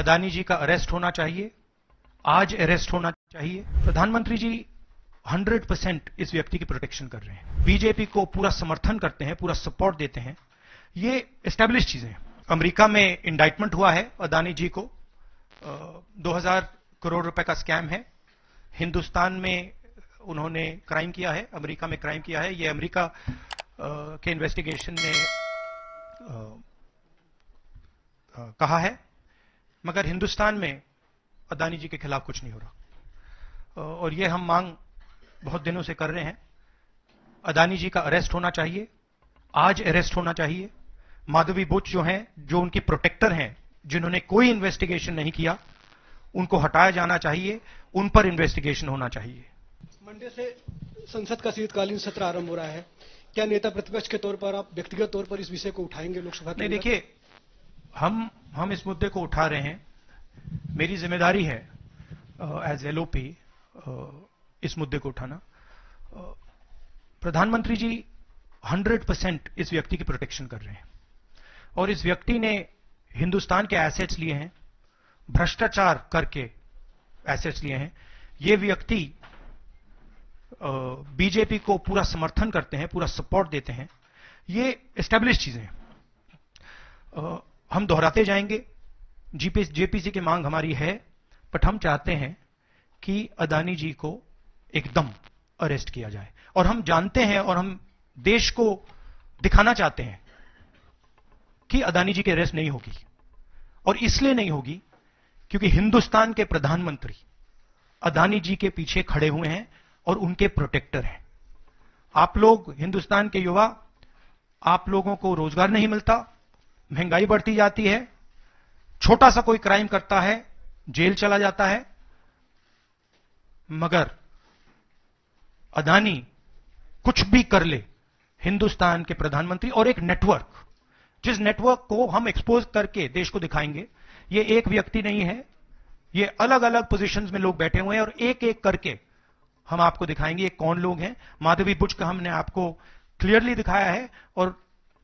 अदानी जी का अरेस्ट होना चाहिए, आज अरेस्ट होना चाहिए। प्रधानमंत्री जी 100% इस व्यक्ति की प्रोटेक्शन कर रहे हैं, बीजेपी को पूरा समर्थन करते हैं, पूरा सपोर्ट देते हैं। ये एस्टैब्लिश चीजें हैं। अमेरिका में इंडाइटमेंट हुआ है अदानी जी को, 2000 करोड़ रुपए का स्कैम है। हिंदुस्तान में उन्होंने क्राइम किया है, अमेरिका में क्राइम किया है। ये अमेरिका के इन्वेस्टिगेशन ने कहा है, मगर हिंदुस्तान में अदानी जी के खिलाफ कुछ नहीं हो रहा। और ये हम मांग बहुत दिनों से कर रहे हैं। अदानी जी का अरेस्ट होना चाहिए, आज अरेस्ट होना चाहिए। माधवी बुच जो हैं, जो उनकी प्रोटेक्टर हैं, जिन्होंने कोई इन्वेस्टिगेशन नहीं किया, उनको हटाया जाना चाहिए, उन पर इन्वेस्टिगेशन होना चाहिए। मंडे से संसद का शीतकालीन सत्र आरंभ हो रहा है। क्या नेता प्रतिपक्ष के तौर पर आप व्यक्तिगत तौर पर इस विषय को उठाएंगे लोकसभा के? नहीं, देखिए, हम इस मुद्दे को उठा रहे हैं। मेरी जिम्मेदारी है एज एलओपी इस मुद्दे को उठाना। प्रधानमंत्री जी 100% इस व्यक्ति की प्रोटेक्शन कर रहे हैं, और इस व्यक्ति ने हिंदुस्तान के एसेट्स लिए हैं, भ्रष्टाचार करके एसेट्स लिए हैं। ये व्यक्ति बीजेपी को पूरा समर्थन करते हैं, पूरा सपोर्ट देते हैं। ये एस्टैब्लिश चीजें हैं। हम दोहराते जाएंगे। जेपीसी की मांग हमारी है, बट हम चाहते हैं कि अदानी जी को एकदम अरेस्ट किया जाए। और हम जानते हैं और हम देश को दिखाना चाहते हैं कि अदानी जी की अरेस्ट नहीं होगी। और इसलिए नहीं होगी क्योंकि हिंदुस्तान के प्रधानमंत्री अदानी जी के पीछे खड़े हुए हैं और उनके प्रोटेक्टर हैं। आप लोग, हिंदुस्तान के युवा, आप लोगों को रोजगार नहीं मिलता, महंगाई बढ़ती जाती है, छोटा सा कोई क्राइम करता है, जेल चला जाता है। मगर अदानी कुछ भी कर ले, हिंदुस्तान के प्रधानमंत्री और एक नेटवर्क, जिस नेटवर्क को हम एक्सपोज करके देश को दिखाएंगे। ये एक व्यक्ति नहीं है, ये अलग अलग पोजीशंस में लोग बैठे हुए हैं, और एक एक करके हम आपको दिखाएंगे ये कौन लोग हैं। माधवी बुच का हमने आपको क्लियरली दिखाया है, और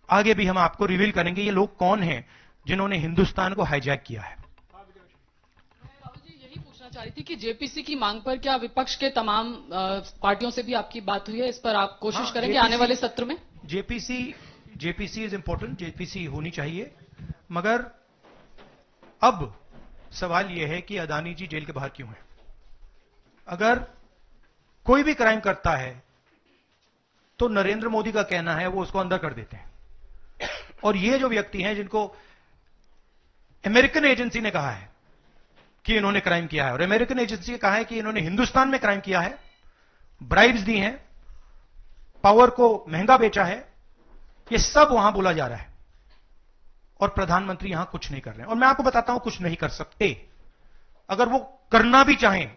आगे भी हम आपको रिवील करेंगे ये लोग कौन हैं जिन्होंने हिंदुस्तान को हाईजैक किया है। राहुल जी, यही पूछना चाह रही थी कि जेपीसी की मांग पर क्या विपक्ष के तमाम पार्टियों से भी आपकी बात हुई है? इस पर आप कोशिश करेंगे आने वाले सत्र में? जेपीसी इज इंपॉर्टेंट, जेपीसी होनी चाहिए। मगर अब सवाल यह है कि अदानी जी जेल के बाहर क्यों हैं? अगर कोई भी क्राइम करता है तो नरेंद्र मोदी का कहना है वो उसको अंदर कर देते हैं। और ये जो व्यक्ति हैं जिनको अमेरिकन एजेंसी ने कहा है कि इन्होंने क्राइम किया है, और अमेरिकन एजेंसी ने कहा है कि इन्होंने हिंदुस्तान में क्राइम किया है, ब्राइब्स दी हैं, पावर को महंगा बेचा है, ये सब वहां बोला जा रहा है। और प्रधानमंत्री यहां कुछ नहीं कर रहे हैं। और मैं आपको बताता हूं, कुछ नहीं कर सकते। अगर वो करना भी चाहें,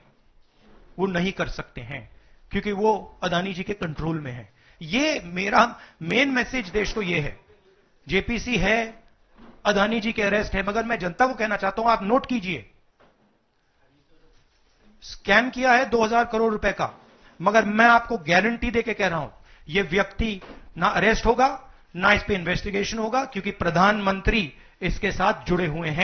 वो नहीं कर सकते हैं, क्योंकि वो अदानी जी के कंट्रोल में है। ये मेरा मेन मैसेज देश को ये है। जेपीसी है, अदानी जी के अरेस्ट है, मगर मैं जनता को कहना चाहता हूं, आप नोट कीजिए, स्कैम किया है 2000 करोड़ रुपए का, मगर मैं आपको गारंटी देके कह रहा हूं, यह व्यक्ति ना अरेस्ट होगा, ना इस पे इन्वेस्टिगेशन होगा, क्योंकि प्रधानमंत्री इसके साथ जुड़े हुए हैं।